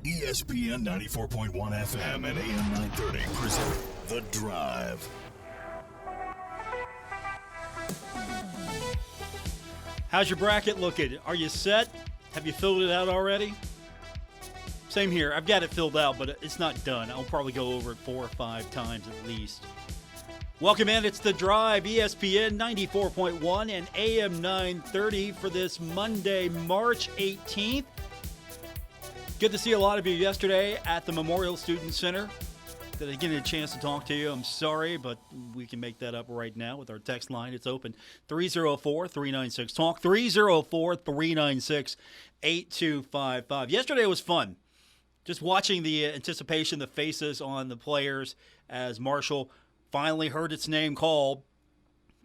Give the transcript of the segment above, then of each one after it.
ESPN 94.1 FM and AM 930 present The Drive. How's your bracket looking? Are you set? Have you filled it out already? Same here. I've got it filled out, but it's not done. I'll probably go over it 4 or 5 times at least. Welcome in. It's The Drive, ESPN 94.1 and AM 930 for this Monday, March 18th. Good to see a lot of you yesterday at the Memorial Student Center. Did I get a chance to talk to you? I'm sorry, but we can make that up right now with our text line. It's open, 304-396-TALK, 304-396-8255. Yesterday was fun. Just watching the anticipation, the faces on the players as Marshall finally heard its name called.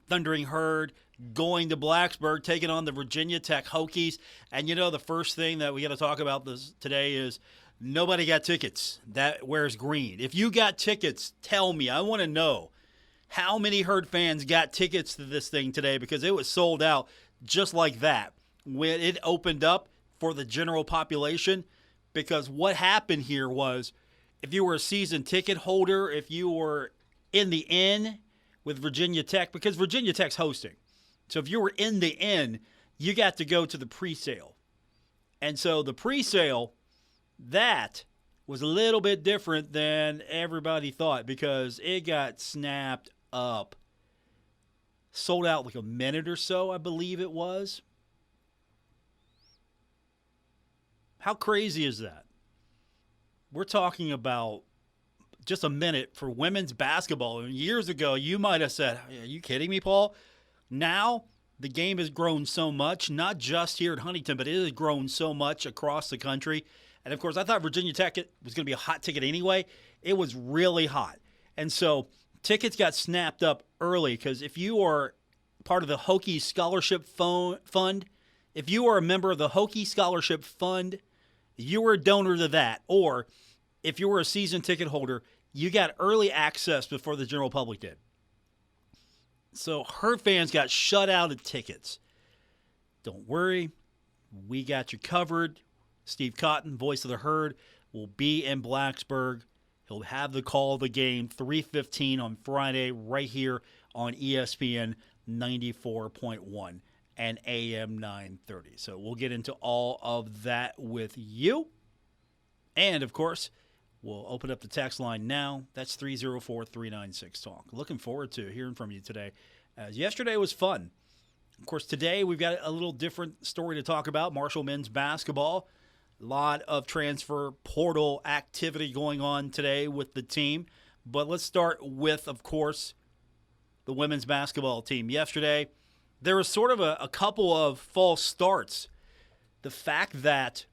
Thundering Herd going to Blacksburg, taking on the Virginia Tech Hokies. And you know, the first thing that we got to talk about today is nobody got tickets. That wears green. If you got tickets, tell me. I want to know how many Herd fans got tickets to this thing today, because it was sold out just like that when it opened up for the general population. Because what happened here was, if you were a season ticket holder, if you were in the inn with Virginia Tech, because Virginia Tech's hosting. So if you were in the inn, you got to go to the pre-sale. And so the pre-sale, that was a little bit different than everybody thought, because it got snapped up. Sold out like a minute or so, I believe it was. How crazy is that? We're talking about just a minute for women's basketball. And years ago, you might have said, are you kidding me, Paul? Now, the game has grown so much, not just here at Huntington, but it has grown so much across the country. And, of course, I thought Virginia Tech was going to be a hot ticket anyway. It was really hot. And so tickets got snapped up early, because if you are part of the Hokie Scholarship Fund, if you are a member of the Hokie Scholarship Fund, you were a donor to that. Or if you were a season ticket holder, you got early access before the general public did. So Herd fans got shut out of tickets. Don't worry, we got you covered. Steve Cotton, voice of the Herd, will be in Blacksburg. He'll have the call of the game, 3:15 on Friday, right here on ESPN 94.1 and AM 930. So we'll get into all of that with you. And, of course, we'll open up the text line now. That's 304-396-TALK. Looking forward to hearing from you today, as yesterday was fun. Of course, today we've got a little different story to talk about. Marshall men's basketball. A lot of transfer portal activity going on today with the team. But let's start with, of course, the women's basketball team. Yesterday, there was sort of a couple of false starts. The fact that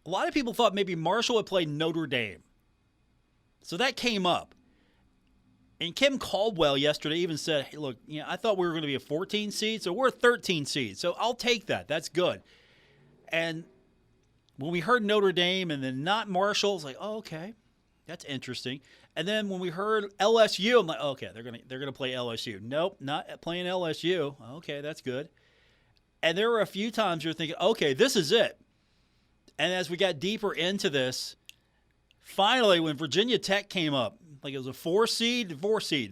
a lot of people thought maybe Marshall would play Notre Dame. So that came up. And Kim Caldwell yesterday even said, hey, look, I thought we were going to be a 14 seed, so we're a 13 seed. So I'll take that. That's good. And when we heard Notre Dame and then not Marshall, it's like, oh, okay, that's interesting. And then when we heard LSU, I'm like, okay, they're gonna play LSU. Nope, not playing LSU. Okay, that's good. And there were a few times you're thinking, okay, this is it. And as we got deeper into this, finally, when Virginia Tech came up, like it was a 4 seed,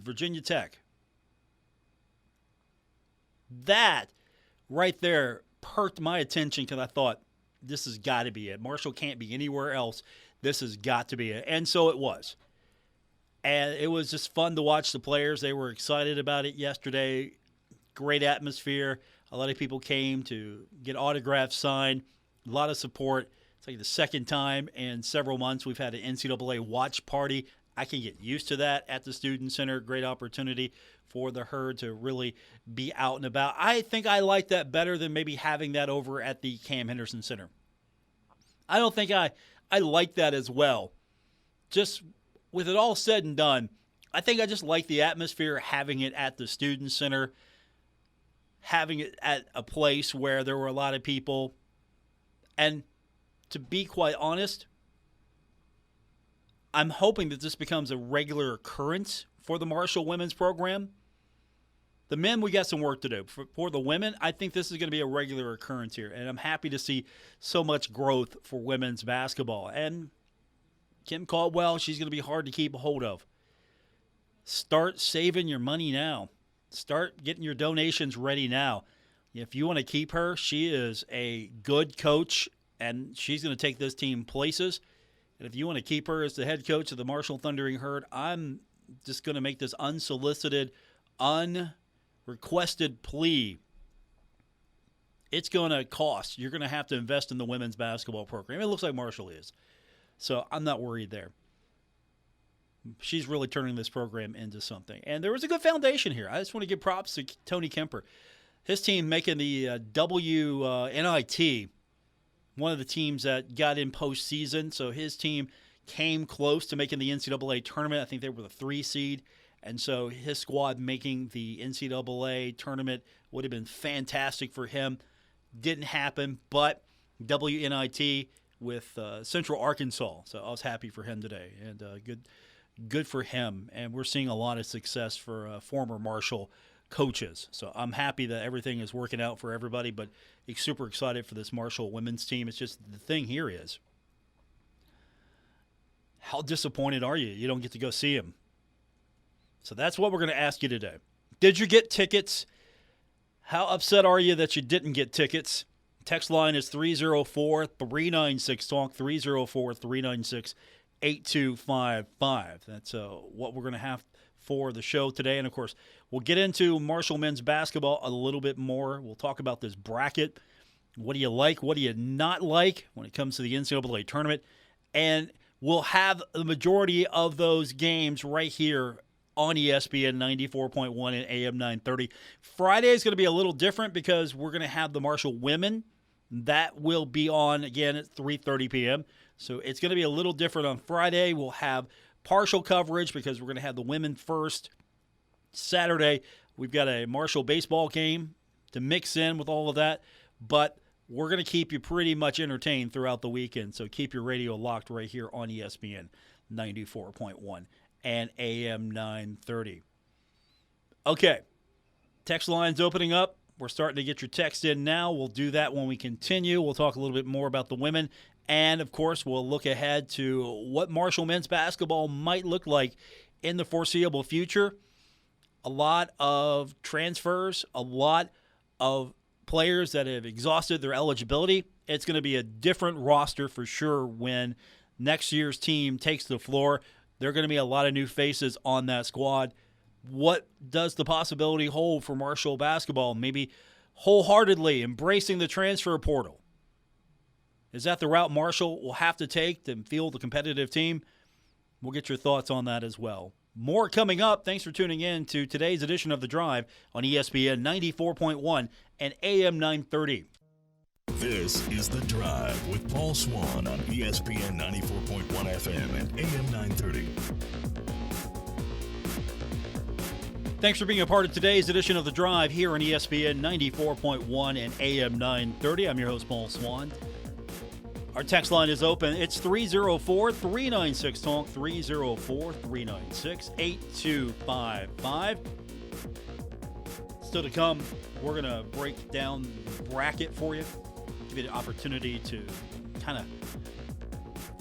Virginia Tech. That right there perked my attention, because I thought, this has got to be it. Marshall can't be anywhere else. This has got to be it. And so it was. And it was just fun to watch the players. They were excited about it yesterday. Great atmosphere. A lot of people came to get autographs signed. A lot of support. It's like the second time in several months we've had an NCAA watch party. I can get used to that at the Student Center. Great opportunity for the Herd to really be out and about. I think I like that better than maybe having that over at the Cam Henderson Center. I don't think I like that as well. Just with it all said and done, I think I just like the atmosphere, having it at the Student Center, having it at a place where there were a lot of people. And to be quite honest, I'm hoping that this becomes a regular occurrence for the Marshall women's program. The men, we got some work to do. For the women, I think this is going to be a regular occurrence here, and I'm happy to see so much growth for women's basketball. And Kim Caldwell, she's going to be hard to keep a hold of. Start saving your money now. Start getting your donations ready now. If you want to keep her, she is a good coach, and she's going to take this team places. And if you want to keep her as the head coach of the Marshall Thundering Herd, I'm just going to make this unsolicited, unrequested plea. It's going to cost. You're going to have to invest in the women's basketball program. It looks like Marshall is. So I'm not worried there. She's really turning this program into something. And there was a good foundation here. I just want to give props to Tony Kemper. His team making the WNIT, one of the teams that got in postseason. So his team came close to making the NCAA tournament. I think they were the 3 seed. And so his squad making the NCAA tournament would have been fantastic for him. Didn't happen, but WNIT with Central Arkansas. So I was happy for him today. And good for him. And we're seeing a lot of success for former Marshall coaches. So I'm happy that everything is working out for everybody, but super excited for this Marshall women's team. It's just the thing here is, how disappointed are you? You don't get to go see them. So that's what we're going to ask you today. Did you get tickets? How upset are you that you didn't get tickets? Text line is 304-396-TALK, 304-396-8255. That's what we're going to have for the show today. And, of course, we'll get into Marshall men's basketball a little bit more. We'll talk about this bracket. What do you like? What do you not like when it comes to the NCAA tournament? And we'll have the majority of those games right here on ESPN 94.1 and AM 930. Friday is going to be a little different because we're going to have the Marshall women. That will be on, again, at 3:30 p.m. So it's going to be a little different on Friday. We'll have partial coverage because we're going to have the women first. Saturday, we've got a Marshall baseball game to mix in with all of that. But we're going to keep you pretty much entertained throughout the weekend. So keep your radio locked right here on ESPN 94.1 and AM 930. Okay, text line's opening up. We're starting to get your text in now. We'll do that when we continue. We'll talk a little bit more about the women. And, of course, we'll look ahead to what Marshall men's basketball might look like in the foreseeable future. A lot of transfers, a lot of players that have exhausted their eligibility. It's going to be a different roster for sure when next year's team takes the floor. There are going to be a lot of new faces on that squad. What does the possibility hold for Marshall basketball? Maybe wholeheartedly embracing the transfer portal. Is that the route Marshall will have to take to field a competitive team? We'll get your thoughts on that as well. More coming up. Thanks for tuning in to today's edition of The Drive on ESPN 94.1 and AM 930. This is The Drive with Paul Swann on ESPN 94.1 FM and AM 930. Thanks for being a part of today's edition of The Drive here on ESPN 94.1 and AM 930. I'm your host, Paul Swann. Our text line is open. It's 304-396-TALK, 304-396-8255. Still to come, we're going to break down the bracket for you, give you the opportunity to kind of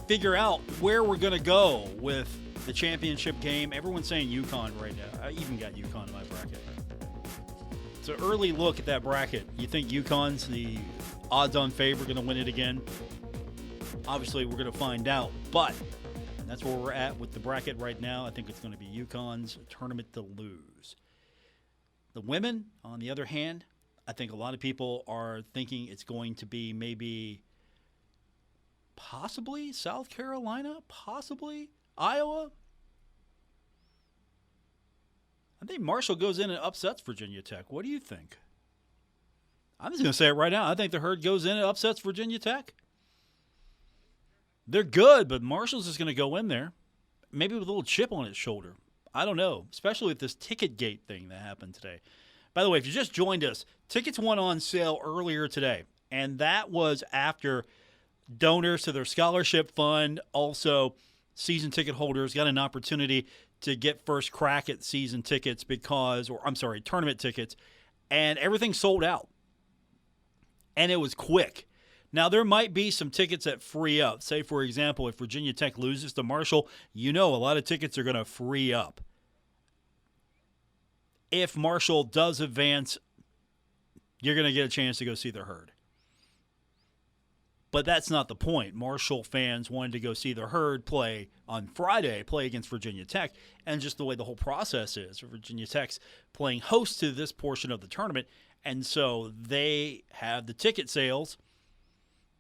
figure out where we're going to go with the championship game. Everyone's saying UConn right now. I even got UConn in my bracket. It's an early look at that bracket. You think UConn's the odds-on favorite, going to win it again? Obviously, we're going to find out, but that's where we're at with the bracket right now. I think it's going to be UConn's tournament to lose. The women, on the other hand, I think a lot of people are thinking it's going to be maybe possibly South Carolina, possibly Iowa. I think Marshall goes in and upsets Virginia Tech. What do you think? I'm just going to say it right now. I think the Herd goes in and upsets Virginia Tech. They're good, but Marshall's just going to go in there, maybe with a little chip on its shoulder. I don't know, especially with this ticket gate thing that happened today. By the way, if you just joined us, tickets went on sale earlier today, and that was after donors to their scholarship fund, also season ticket holders got an opportunity to get first crack at season tickets tournament tickets, and everything sold out. And it was quick. Now, there might be some tickets that free up. Say, for example, if Virginia Tech loses to Marshall, a lot of tickets are going to free up. If Marshall does advance, you're going to get a chance to go see the Herd. But that's not the point. Marshall fans wanted to go see the Herd play on Friday, play against Virginia Tech, and just the way the whole process is. Virginia Tech's playing host to this portion of the tournament, and so they have the ticket sales.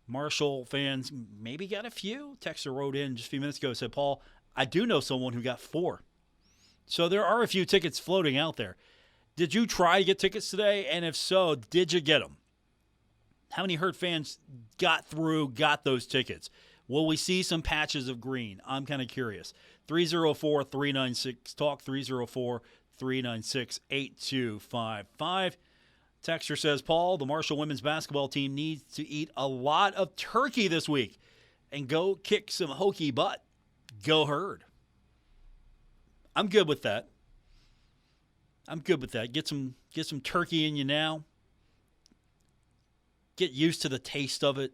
Marshall fans maybe got a few. Texter wrote in just a few minutes ago and said, Paul, I do know someone who got 4. So there are a few tickets floating out there. Did you try to get tickets today? And if so, did you get them? How many Herd fans got those tickets? Will we see some patches of green? I'm kind of curious. 304-396-TALK, 304-396-8255. Texter says, Paul, the Marshall women's basketball team needs to eat a lot of turkey this week and go kick some Hokie butt. Go Herd. I'm good with that. Get some turkey in you now. Get used to the taste of it.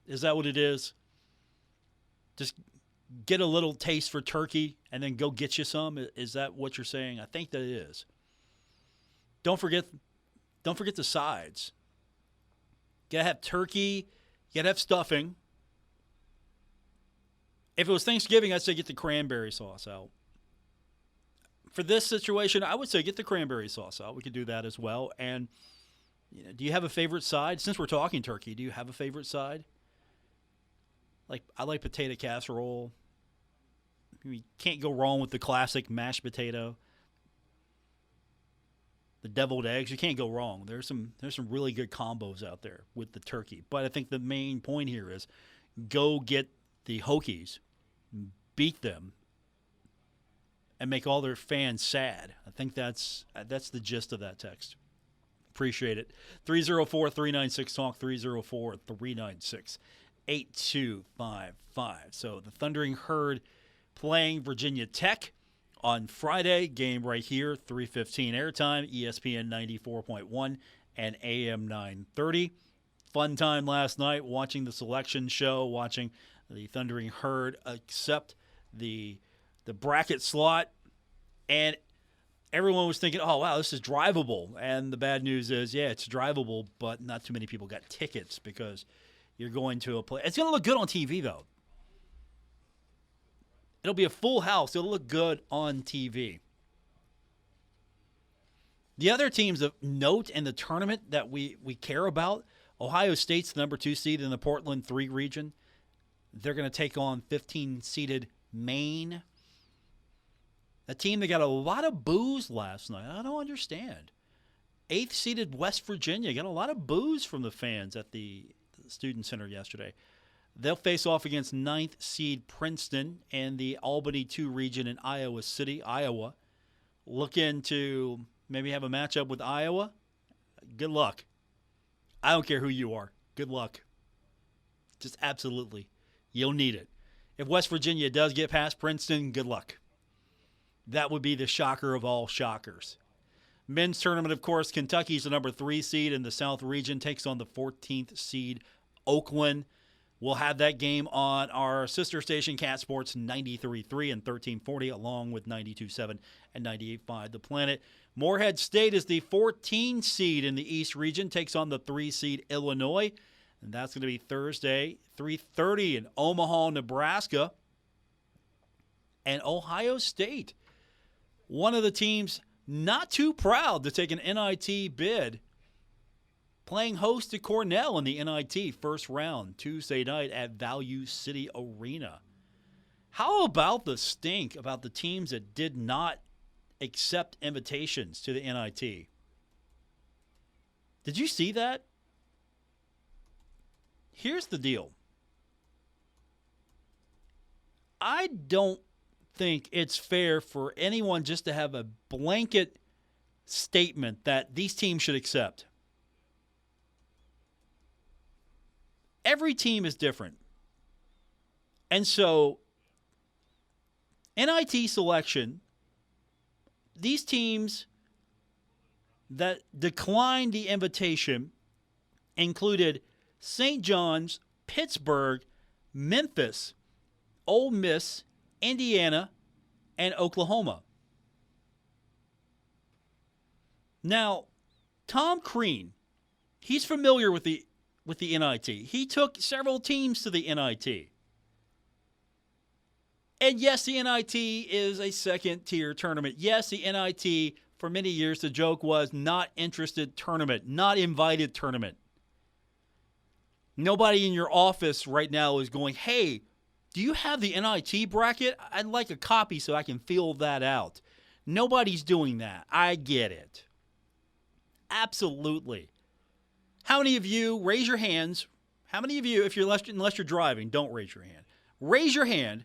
Is that what it is? Just get a little taste for turkey and then go get you some? Is that what you're saying? I think that it is. Don't forget the sides. You gotta have turkey. You gotta have stuffing. If it was Thanksgiving, I'd say get the cranberry sauce out. For this situation, I would say get the cranberry sauce out. We could do that as well. And do you have a favorite side? Since we're talking turkey, do you have a favorite side? I like potato casserole. You can't go wrong with the classic mashed potato. The deviled eggs, you can't go wrong. There's some really good combos out there with the turkey. But I think the main point here is go get the Hokies, beat them, and make all their fans sad. I think that's the gist of that text. Appreciate it. 304-396-TALK, 304-396-8255. So the Thundering Herd playing Virginia Tech on Friday. Game right here, 3:15 airtime, ESPN 94.1 and AM 930. Fun time last night watching the selection show, watching the Thundering Herd accept the bracket slot, and everyone was thinking, oh, wow, this is drivable. And the bad news is, yeah, it's drivable, but not too many people got tickets because you're going to a place. It's going to look good on TV, though. It'll be a full house. It'll look good on TV. The other teams of note in the tournament that we care about, Ohio State's the number 2 seed in the Portland 3 region. They're going to take on 15-seeded Maine. A team that got a lot of boos last night. I don't understand. 8th-seeded West Virginia got a lot of boos from the fans at the Student Center yesterday. They'll face off against 9th seed Princeton and the Albany 2 region in Iowa City, Iowa. Looking to maybe have a matchup with Iowa. Good luck. I don't care who you are. Good luck. Just absolutely. You'll need it. If West Virginia does get past Princeton, good luck. That would be the shocker of all shockers. Men's tournament, of course, Kentucky's the number 3 seed in the South region, takes on the 14th seed Oakland. We'll have that game on our sister station, Cat Sports 93.3 and 1340, along with 92.7 and 98.5 The Planet. Morehead State is the 14 seed in the East region, takes on the 3 seed Illinois. And that's going to be Thursday, 3:30 in Omaha, Nebraska. And Ohio State, one of the teams not too proud to take an NIT bid, playing host to Cornell in the NIT first round Tuesday night at Value City Arena. How about the stink about the teams that did not accept invitations to the NIT? Did you see that? Here's the deal. I don't think it's fair for anyone just to have a blanket statement that these teams should accept. Every team is different. And so NIT selection, these teams that declined the invitation included St. John's, Pittsburgh, Memphis, Ole Miss, Indiana, and Oklahoma. Now, Tom Crean, he's familiar with the NIT. He took several teams to the NIT. And yes, the NIT is a second-tier tournament. Yes, the NIT, for many years, the joke was not interested tournament, not invited tournament. Nobody in your office right now is going, hey, do you have the NIT bracket? I'd like a copy so I can fill that out. Nobody's doing that. I get it. Absolutely. How many of you, raise your hands, how many of you, unless you're driving, don't raise your hand. Raise your hand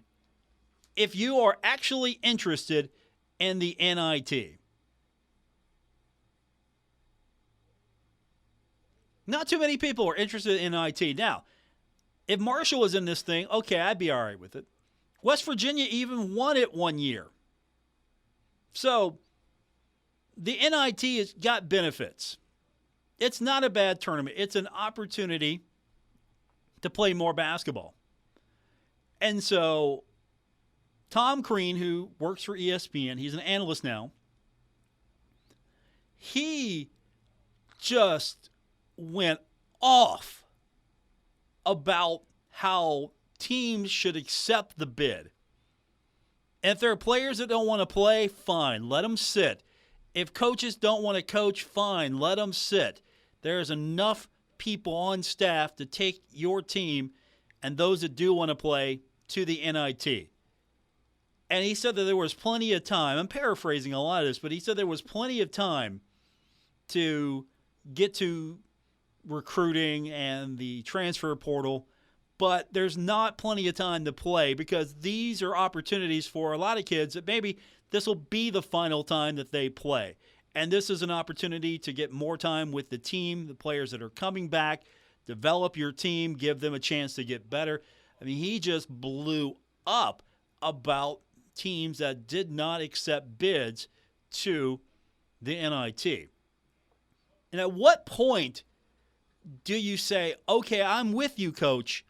if you are actually interested in the NIT. Not too many people are interested in NIT. Now, if Marshall was in this thing, okay, I'd be all right with it. West Virginia even won it one year. So, the NIT has got benefits. It's not a bad tournament. It's an opportunity to play more basketball. And so, Tom Crean, who works for ESPN, he's an analyst now, he just went off about how teams should accept the bid. And if there are players that don't want to play, fine, let them sit. If coaches don't want to coach, fine, let them sit. There's enough people on staff to take your team and those that do want to play to the NIT. And he said that there was plenty of time. I'm paraphrasing a lot of this, but he said there was plenty of time to get to recruiting and the transfer portal, but there's not plenty of time to play because these are opportunities for a lot of kids that maybe this will be the final time that they play. And this is an opportunity to get more time with the team, the players that are coming back, develop your team, give them a chance to get better. I mean, he just blew up about teams that did not accept bids to the NIT. And at what point do you say, okay, I'm with you, coach,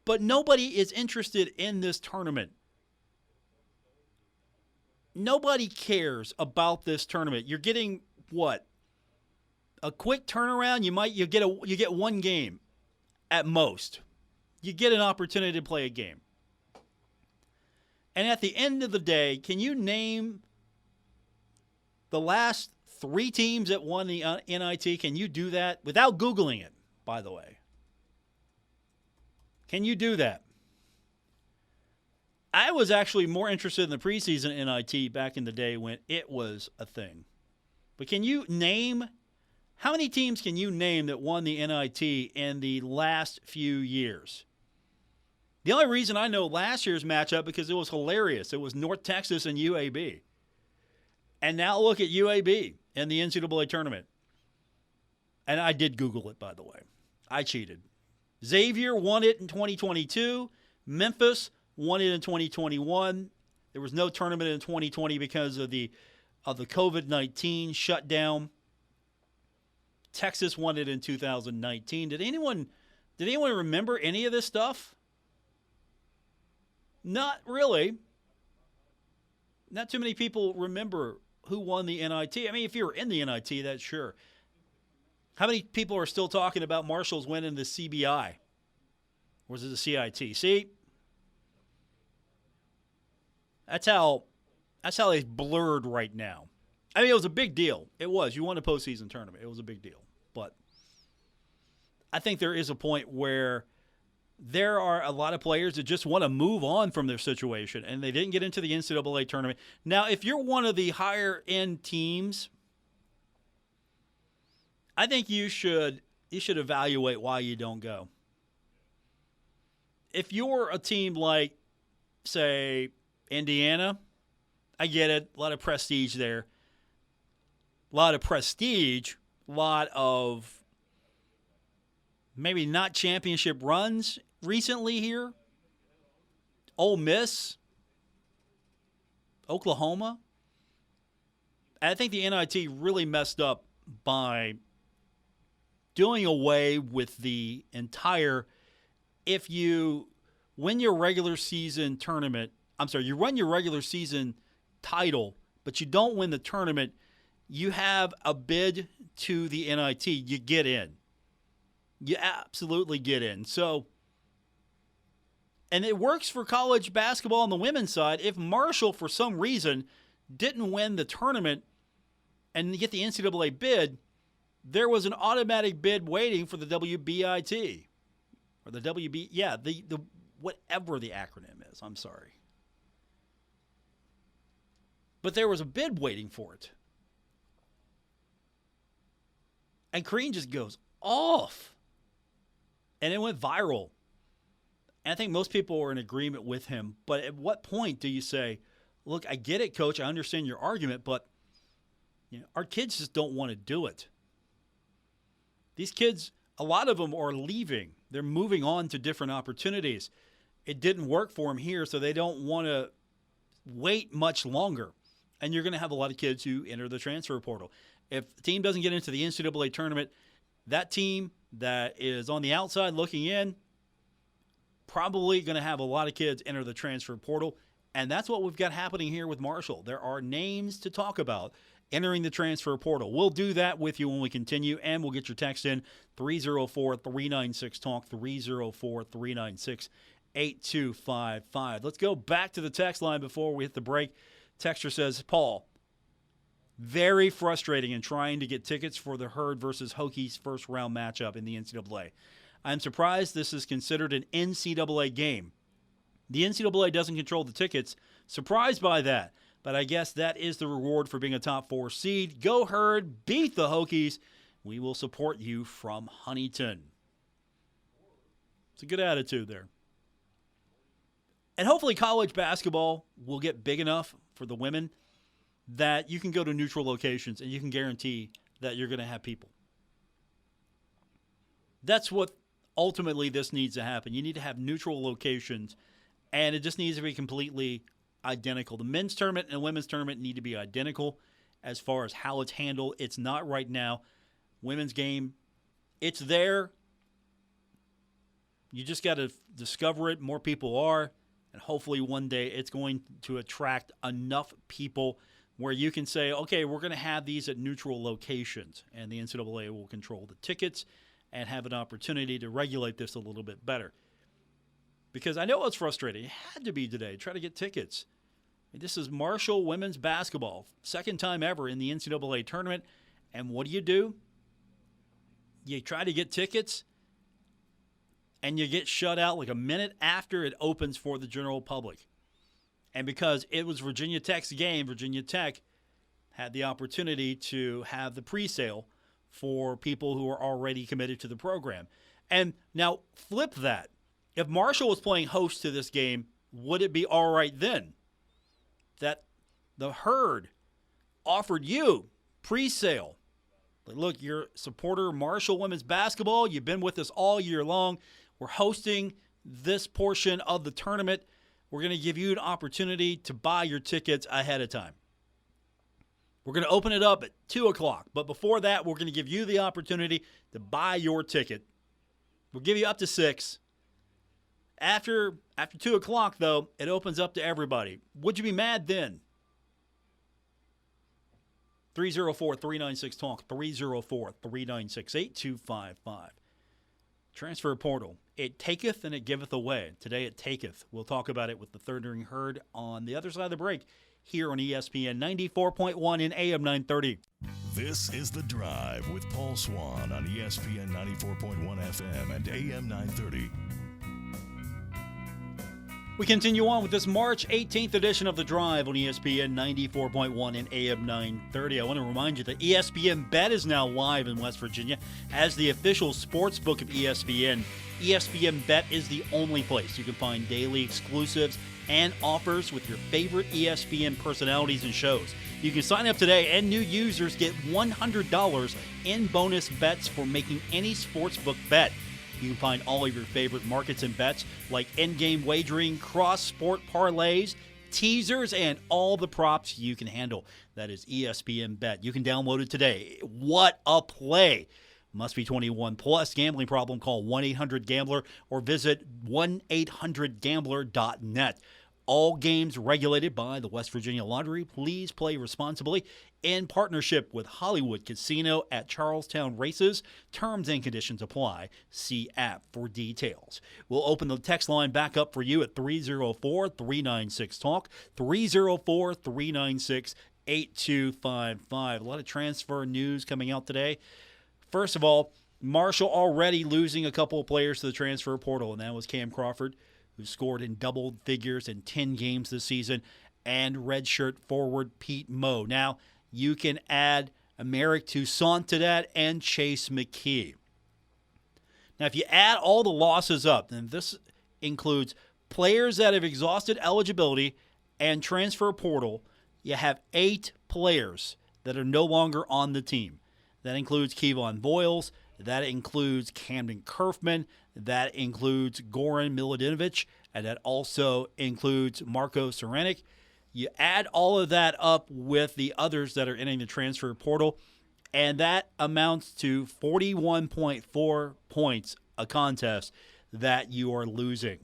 but nobody is interested in this tournament? Nobody cares about this tournament. You're getting what? A quick turnaround? You get one game at most. You get an opportunity to play a game. And at the end of the day, can you name the last 3 teams that won the NIT? Can you do that without Googling it, by the way? Can you do that? I was actually more interested in the preseason NIT back in the day when it was a thing. But can you name, how many teams can you name that won the NIT in the last few years? The only reason I know last year's matchup because it was hilarious. It was North Texas and UAB. And now look at UAB in the NCAA tournament. And I did Google it, by the way. I cheated. Xavier won it in 2022. Memphis won it in 2021. There was no tournament in 2020 because of the COVID-19 shutdown. Texas won it in 2019. Did anyone remember any of this stuff? Not really. Not too many people remember who won the NIT. I mean, if you were in the NIT, that's sure. How many people are still talking about Marshall's winning the CBI? Or is it the CIT? See? That's how it's blurred right now. I mean, it was a big deal. It was. You won a postseason tournament. It was a big deal. But I think there is a point where there are a lot of players that just want to move on from their situation, and they didn't get into the NCAA tournament. Now, if you're one of the higher-end teams, I think you should evaluate why you don't go. If you're a team like, say, Indiana, I get it, a lot of prestige there. A lot of maybe not championship runs recently here. Ole Miss, Oklahoma. I think the NIT really messed up by doing away with the entire, if you win your regular season tournament, you run your regular season title, but you don't win the tournament, you have a bid to the NIT. You get in. You absolutely get in. So, and it works for college basketball on the women's side. If Marshall, for some reason, didn't win the tournament and get the NCAA bid, there was an automatic bid waiting for the WBIT. Or the WB, yeah, the whatever the acronym is. I'm sorry. But there was a bid waiting for it. And Crean just goes off. And it went viral. And I think most people are in agreement with him. But at what point do you say, look, I get it, Coach. I understand your argument, but our kids just don't want to do it. These kids, a lot of them are leaving. They're moving on to different opportunities. It didn't work for them here, so they don't want to wait much longer. And you're going to have a lot of kids who enter the transfer portal. If the team doesn't get into the NCAA tournament, that team that is on the outside looking in, probably going to have a lot of kids enter the transfer portal. And that's what we've got happening here with Marshall. There are names to talk about entering the transfer portal. We'll do that with you when we continue, and we'll get your text in 304-396-TALK, 304-396-8255. Let's go back to the text line before we hit the break. Texter says, Paul, very frustrating in trying to get tickets for the Herd versus Hokies first-round matchup in the NCAA. I'm surprised this is considered an NCAA game. The NCAA doesn't control the tickets. Surprised by that. But I guess that is the reward for being a top 4 seed. Go Herd, beat the Hokies. We will support you from Huntington. It's a good attitude there. And hopefully college basketball will get big enough for the women that you can go to neutral locations and you can guarantee that you're going to have people. That's what ultimately this needs to happen. You need to have neutral locations, and it just needs to be completely identical. The men's tournament and the women's tournament need to be identical as far as how it's handled. It's not right now. Women's game, it's there. You just got to discover it. More people are, and hopefully one day it's going to attract enough people where you can say, okay, we're going to have these at neutral locations, and the NCAA will control the tickets and have an opportunity to regulate this a little bit better. Because I know it's frustrating. It had to be today. Try to get tickets. This is Marshall women's basketball. Second time ever in the NCAA tournament. And what do? You try to get tickets, and you get shut out like a minute after it opens for the general public. And because it was Virginia Tech's game, Virginia Tech had the opportunity to have the pre-sale for people who are already committed to the program. And now flip that. If Marshall was playing host to this game, would it be all right then that the Herd offered you pre-sale? Like, look, you're a supporter of Marshall women's basketball. You've been with us all year long. We're hosting this portion of the tournament. We're going to give you an opportunity to buy your tickets ahead of time. We're going to open it up at 2 o'clock. But before that, we're going to give you the opportunity to buy your ticket. We'll give you up to 6. After 2 o'clock, though, it opens up to everybody. Would you be mad then? 304-396-TALK, 304-396-8255. Transfer portal. It taketh and it giveth away. Today it taketh. We'll talk about it with the Thundering Herd on the other side of the break here on ESPN 94.1 and AM 930. This is The Drive with Paul Swann on ESPN 94.1 FM and AM 930. We continue on with this March 18th edition of The Drive on ESPN 94.1 and AM 930. I want to remind you that ESPN Bet is now live in West Virginia as the official sports book of ESPN. ESPN Bet is the only place you can find daily exclusives and offers with your favorite ESPN personalities and shows. You can sign up today, and new users get $100 in bonus bets for making any sportsbook bet. You can find all of your favorite markets and bets like in-game wagering, cross-sport parlays, teasers, and all the props you can handle. That is ESPN Bet. You can download it today. What a play. Must be 21 plus. Gambling problem, call 1-800-GAMBLER or visit 1-800-GAMBLER.net. All games regulated by the West Virginia Lottery. Please play responsibly in partnership with Hollywood Casino at Charlestown Races. Terms and conditions apply. See app for details. We'll open the text line back up for you at 304-396-TALK, 304-396-8255. A lot of transfer news coming out today. First of all, Marshall already losing a couple of players to the transfer portal, and that was Cam Crawford, who scored in double figures in 10 games this season, and redshirt forward Pete Moe. Now, you can add Emerick Toussaint to that and Chase McKee. Now, if you add all the losses up, then this includes players that have exhausted eligibility and transfer portal, you have 8 players that are no longer on the team. That includes Kevon Voyles. That includes Camden Kerfman. That includes Goran Miladinovich. And that also includes Marco Saranic. You add all of that up with the others that are entering the transfer portal, and that amounts to 41.4 points a contest that you are losing.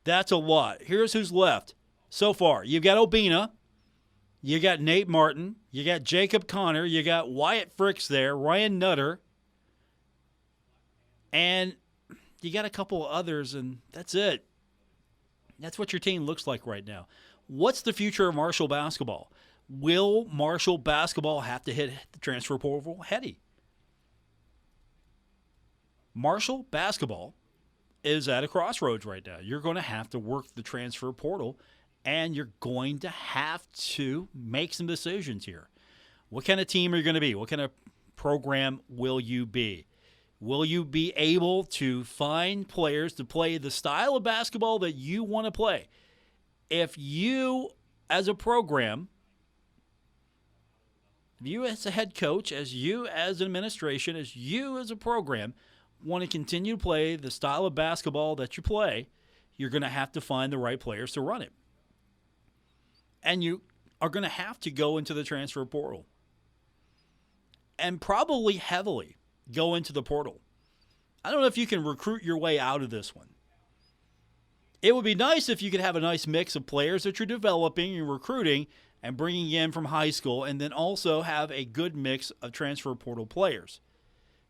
That's a lot. Here's who's left so far. You've got Obina. You got Nate Martin. You got Jacob Connor. You got Wyatt Fricks there. Ryan Nutter. And you got a couple of others, and that's it. That's what your team looks like right now. What's the future of Marshall basketball? Will Marshall basketball have to hit the transfer portal heady? Marshall basketball is at a crossroads right now. You're going to have to work the transfer portal, and you're going to have to make some decisions here. What kind of team are you going to be? What kind of program will you be? Will you be able to find players to play the style of basketball that you want to play? If you, as a program, if you as a head coach, as you as an administration, as you as a program want to continue to play the style of basketball that you play, you're going to have to find the right players to run it. And you are going to have to go into the transfer portal. And probably heavily go into the portal. I don't know if you can recruit your way out of this one. It would be nice if you could have a nice mix of players that you're developing and recruiting and bringing in from high school, and then also have a good mix of transfer portal players.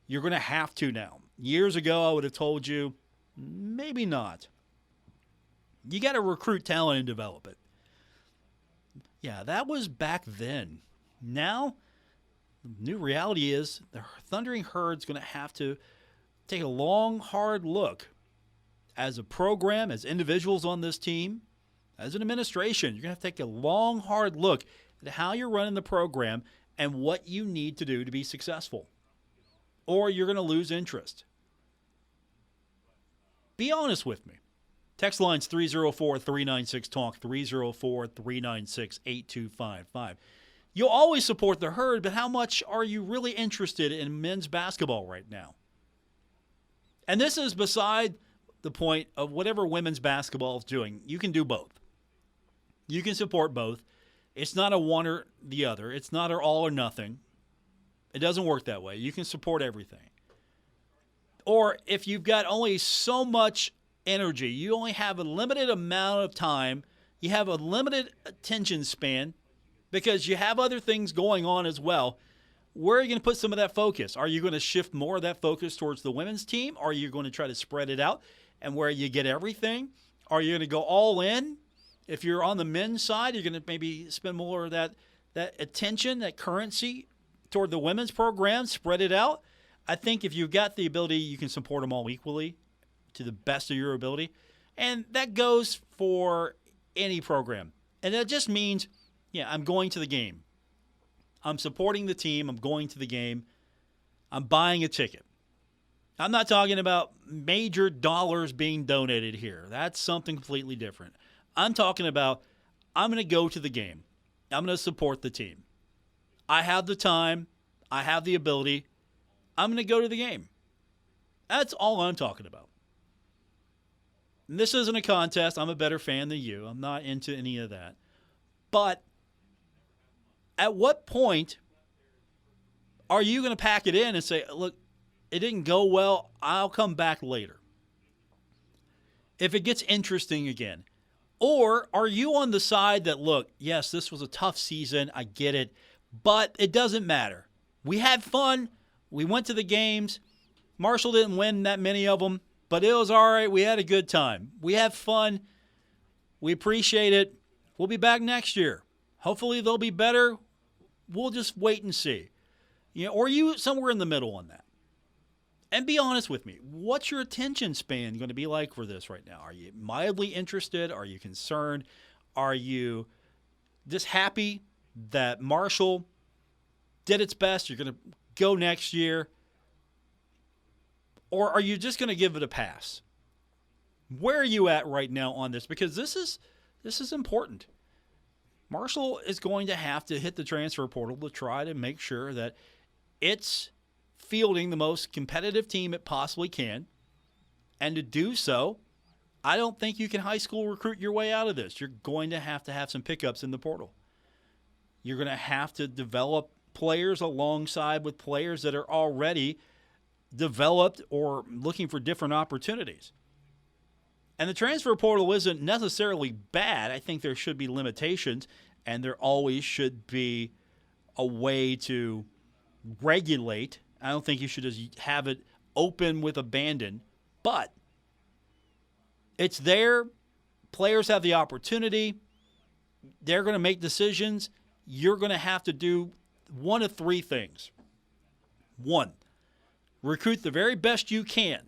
You're going to have to now. Years ago, I would have told you, maybe not. You got to recruit talent and develop it. Yeah, that was back then. Now, the new reality is the Thundering Herd's going to have to take a long, hard look as a program, as individuals on this team, as an administration. You're going to have to take a long, hard look at how you're running the program and what you need to do to be successful. Or you're going to lose interest. Be honest with me. Text line's 304-396-TALK, 304-396-8255. You'll always support the Herd, but how much are you really interested in men's basketball right now? And this is beside the point of whatever women's basketball is doing. You can do both. You can support both. It's not a one or the other. It's not an all or nothing. It doesn't work that way. You can support everything. Or if you've got only so much energy, you only have a limited amount of time, you have a limited attention span because you have other things going on as well, where are you going to put some of that focus? Are you going to shift more of that focus towards the women's team? Or are you going to try to spread it out and where you get everything? Are you going to go all in? If you're on the men's side, you're going to maybe spend more of that attention, that currency toward the women's program, spread it out. I think if you've got the ability, you can support them all equally to the best of your ability. And that goes for any program. And that just means, I'm going to the game. I'm supporting the team. I'm going to the game. I'm buying a ticket. I'm not talking about major dollars being donated here. That's something completely different. I'm talking about I'm going to go to the game. I'm going to support the team. I have the time. I have the ability. I'm going to go to the game. That's all I'm talking about. And this isn't a contest. I'm a better fan than you. I'm not into any of that. But at what point are you going to pack it in and say, look, it didn't go well, I'll come back later if it gets interesting again? Or are you on the side that, look, yes, this was a tough season, I get it, but it doesn't matter. We had fun. We went to the games. Marshall didn't win that many of them, but it was all right. We had a good time. We had fun. We appreciate it. We'll be back next year. Hopefully they'll be better. We'll just wait and see. Or are you somewhere in the middle on that? And be honest with me. What's your attention span going to be like for this right now? Are you mildly interested? Are you concerned? Are you just happy that Marshall did its best? You're going to go next year? Or are you just going to give it a pass? Where are you at right now on this? Because this is important. Marshall is going to have to hit the transfer portal to try to make sure that it's fielding the most competitive team it possibly can. And to do so, I don't think you can high school recruit your way out of this. You're going to have some pickups in the portal. You're going to have to develop players alongside with players that are already developed or looking for different opportunities. And the transfer portal isn't necessarily bad. I think there should be limitations, and there always should be a way to regulate. I don't think you should just have it open with abandon, but it's there. Players have the opportunity. They're going to make decisions. You're going to have to do one of three things. One, recruit the very best you can.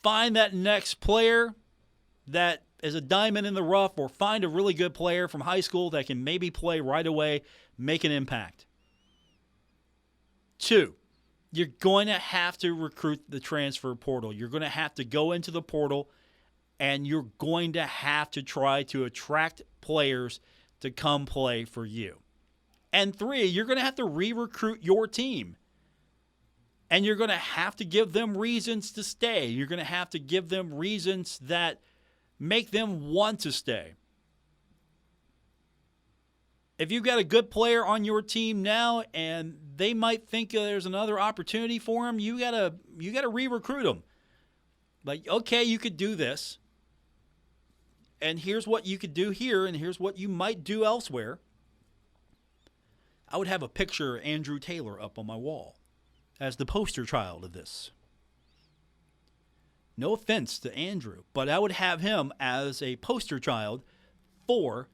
Find that next player that is a diamond in the rough, or find a really good player from high school that can maybe play right away, make an impact. Two, you're going to have to recruit the transfer portal. You're going to have to go into the portal, and you're going to have to try to attract players to come play for you. And three, you're going to have to re-recruit your team. And you're going to have to give them reasons to stay. You're going to have to give them reasons that make them want to stay. If you've got a good player on your team now and they might think there's another opportunity for him, you gotta re-recruit them. Like, okay, you could do this, and here's what you could do here, and here's what you might do elsewhere. I would have a picture of Andrew Taylor up on my wall as the poster child of this. No offense to Andrew, but I would have him as a poster child for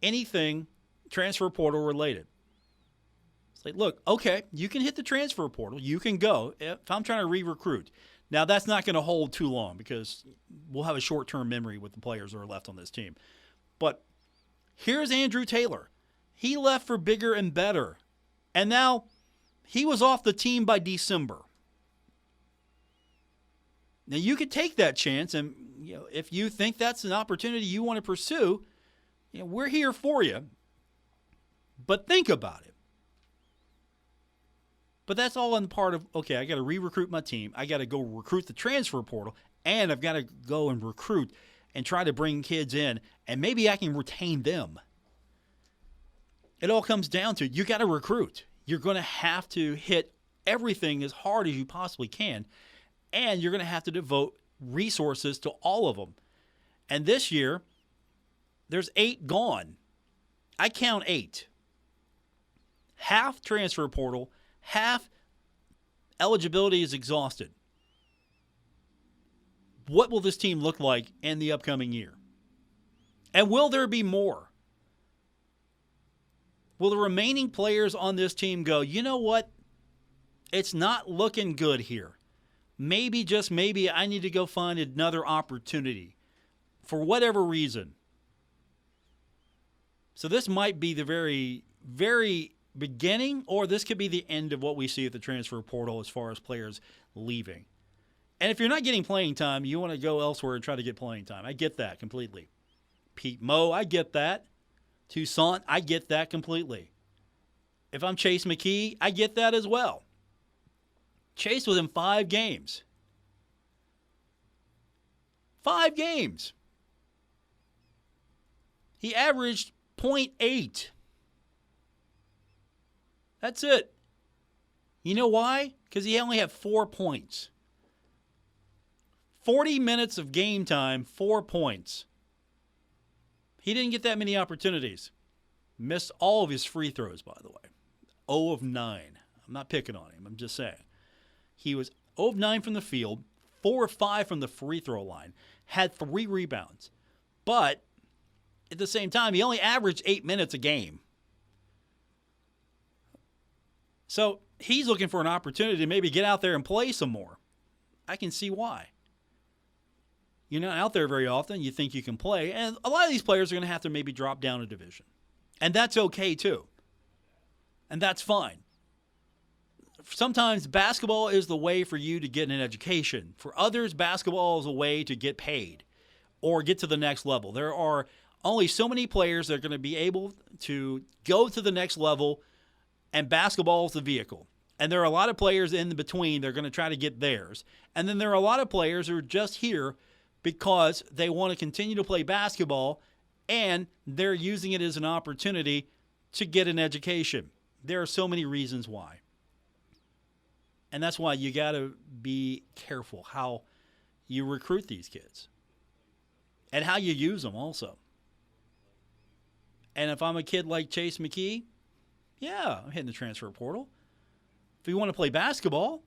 anything transfer portal related. It's like, look, okay, you can hit the transfer portal. You can go if I'm trying to re-recruit. Now, that's not going to hold too long because we'll have a short-term memory with the players that are left on this team. But here's Andrew Taylor. He left for bigger and better. And now he was off the team by December. Now, you could take that chance, and if you think that's an opportunity you want to pursue, we're here for you. But think about it. But that's all in part of, okay, I got to re-recruit my team. I got to go recruit the transfer portal, and I've got to go and recruit and try to bring kids in, and maybe I can retain them. It all comes down to you got to recruit. You're going to have to hit everything as hard as you possibly can, and you're going to have to devote resources to all of them. And this year, there's 8 gone. I count 8. Half transfer portal, half eligibility is exhausted. What will this team look like in the upcoming year? And will there be more? Will the remaining players on this team go, you know what? It's not looking good here. Maybe, just maybe, I need to go find another opportunity for whatever reason. So this might be the very, very beginning, or this could be the end of what we see at the transfer portal as far as players leaving. And if you're not getting playing time, you want to go elsewhere and try to get playing time. I get that completely. Pete Moe, I get that. Toussaint, I get that completely. If I'm Chase McKee, I get that as well. Chase was in 5 games. 5 games. He averaged .8. That's it. You know why? Because he only had 4 points. 40 minutes of game time, 4 points. He didn't get that many opportunities. Missed all of his free throws, by the way. 0 of 9. I'm not picking on him. I'm just saying. He was 0 of 9 from the field, 4 of 5 from the free throw line, had 3 rebounds. But at the same time, he only averaged 8 minutes a game. So he's looking for an opportunity to maybe get out there and play some more. I can see why. You're not out there very often. You think you can play. And a lot of these players are going to have to maybe drop down a division. And that's okay, too. And that's fine. Sometimes basketball is the way for you to get an education. For others, basketball is a way to get paid or get to the next level. There are only so many players that are going to be able to go to the next level, and basketball is the vehicle. And there are a lot of players in between that are going to try to get theirs. And then there are a lot of players who are just here because they want to continue to play basketball, and they're using it as an opportunity to get an education. There are so many reasons why. And that's why you got to be careful how you recruit these kids and how you use them also. And if I'm a kid like Chase McKee, yeah, I'm hitting the transfer portal. If you want to play basketball,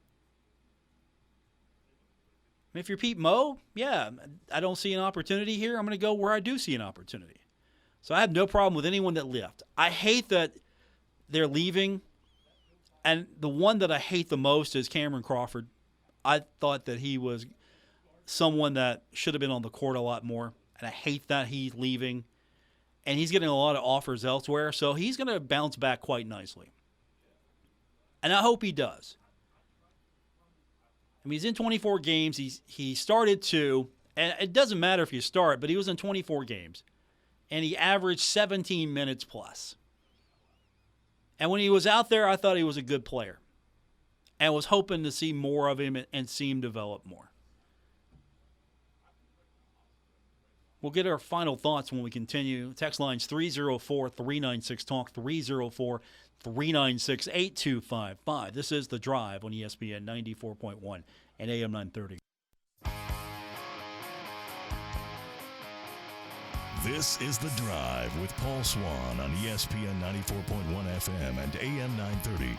if you're Pete Moe, yeah, I don't see an opportunity here. I'm going to go where I do see an opportunity. So I have no problem with anyone that left. I hate that they're leaving. And the one that I hate the most is Cameron Crawford. I thought that he was someone that should have been on the court a lot more. And I hate that he's leaving. And he's getting a lot of offers elsewhere. So he's going to bounce back quite nicely. And I hope he does. I mean, he's in 24 games. He started 2. And it doesn't matter if you start, but he was in 24 games. And he averaged 17 minutes plus. And when he was out there, I thought he was a good player. And was hoping to see more of him and see him develop more. We'll get our final thoughts when we continue. Text lines 304-396-TALK, 304-396-8255. This is The Drive on ESPN 94.1 and AM 930. This is The Drive with Paul Swann on ESPN 94.1 FM and AM 930.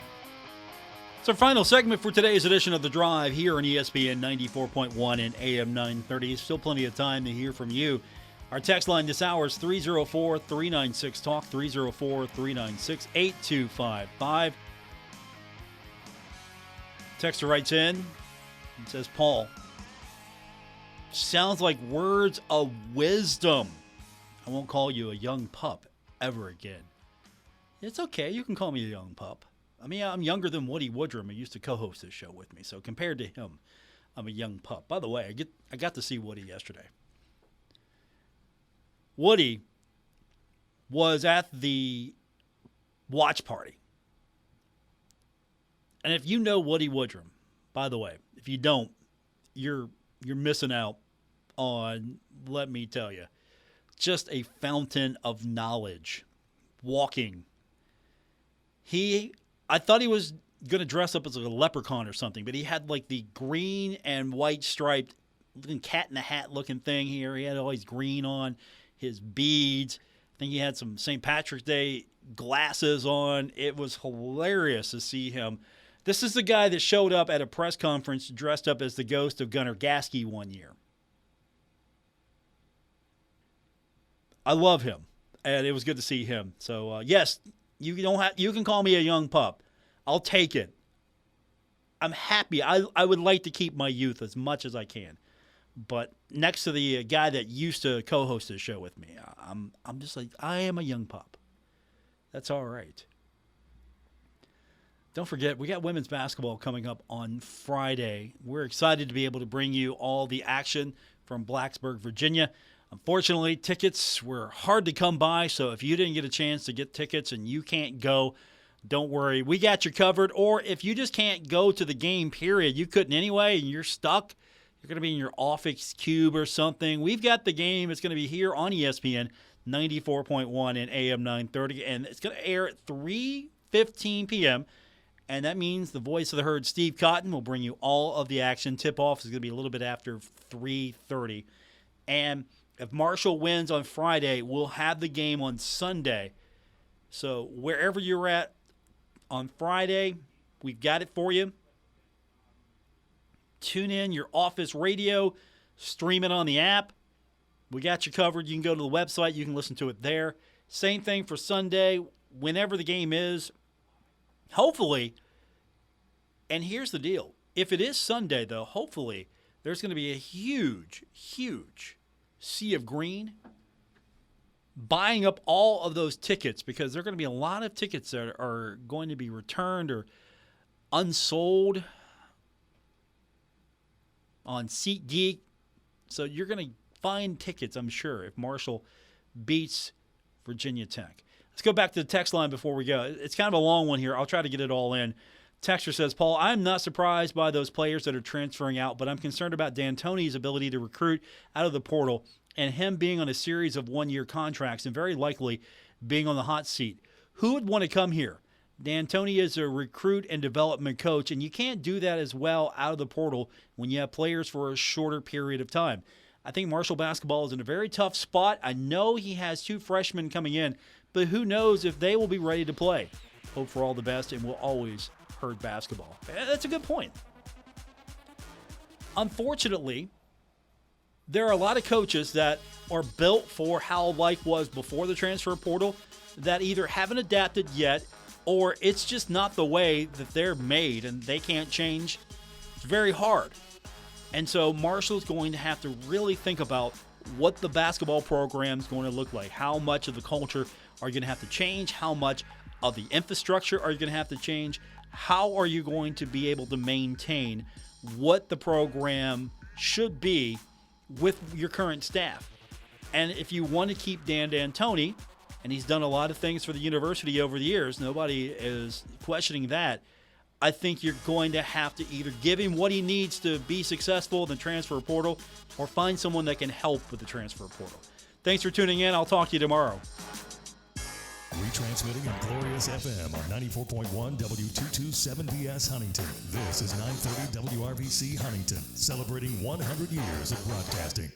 It's our final segment for today's edition of The Drive here on ESPN 94.1 and AM 930. Still plenty of time to hear from you. Our text line this hour is 304-396-TALK, 304-396-8255. Texter writes in and says, Paul, sounds like words of wisdom. I won't call you a young pup ever again. It's okay. You can call me a young pup. I mean, I'm younger than Woody Woodrum, who used to co-host this show with me. So compared to him, I'm a young pup. By the way, I got to see Woody yesterday. Woody was at the watch party. And if you know Woody Woodrum, by the way, if you don't, you're missing out on, let me tell you, just a fountain of knowledge, walking. I thought he was going to dress up as a leprechaun or something, but he had like the green and white striped cat in the hat looking thing here. He had all his green on, his beads. I think he had some St. Patrick's Day glasses on. It was hilarious to see him. This is the guy that showed up at a press conference dressed up as the ghost of Gunnar Gasky one year. I love him, and it was good to see him. So, yes, you can call me a young pup. I'll take it. I'm happy. I would like to keep my youth as much as I can. But next to the guy that used to co-host this show with me, I'm just like, I am a young pup. That's all right. Don't forget, we got women's basketball coming up on Friday. We're excited to be able to bring you all the action from Blacksburg, Virginia. Unfortunately, tickets were hard to come by, so if you didn't get a chance to get tickets and you can't go, don't worry. We got you covered. Or if you just can't go to the game, period, you couldn't anyway, and you're stuck, you're going to be in your office cube or something, we've got the game. It's going to be here on ESPN 94.1 and AM 930, and it's going to air at 3:15 p.m., and that means the voice of the herd, Steve Cotton, will bring you all of the action. Tip-off is going to be a little bit after 3:30. And if Marshall wins on Friday, we'll have the game on Sunday. So wherever you're at on Friday, we've got it for you. Tune in your office radio, stream it on the app. We got you covered. You can go to the website. You can listen to it there. Same thing for Sunday, whenever the game is. Hopefully, and here's the deal. If it is Sunday, though, hopefully there's going to be a huge, huge sea of green buying up all of those tickets, because there are going to be a lot of tickets that are going to be returned or unsold on SeatGeek. So you're going to find tickets, I'm sure, if Marshall beats Virginia Tech. Let's go back to the text line before we go. It's kind of a long one here. I'll try to get it all in. Texter says, Paul, I'm not surprised by those players that are transferring out, but I'm concerned about D'Antoni's ability to recruit out of the portal and him being on a series of one-year contracts and very likely being on the hot seat. Who would want to come here? D'Antoni is a recruit and development coach, and you can't do that as well out of the portal when you have players for a shorter period of time. I think Marshall basketball is in a very tough spot. I know he has 2 freshmen coming in, but who knows if they will be ready to play. Hope for all the best, and we'll always herd basketball. That's a good point. Unfortunately, there are a lot of coaches that are built for how life was before the transfer portal that either haven't adapted yet, or it's just not the way that they're made and they can't change. It's very hard. And so Marshall's going to have to really think about what the basketball program is going to look like. How much of the culture are you going to have to change? How much of the infrastructure are you going to have to change? How are you going to be able to maintain what the program should be with your current staff? And if you want to keep Dan D'Antoni, and he's done a lot of things for the university over the years, nobody is questioning that, I think you're going to have to either give him what he needs to be successful in the transfer portal or find someone that can help with the transfer portal. Thanks for tuning in. I'll talk to you tomorrow. Retransmitting on Glorious FM on 94.1 W227BS Huntington. This is 930 WRVC Huntington, celebrating 100 years of broadcasting.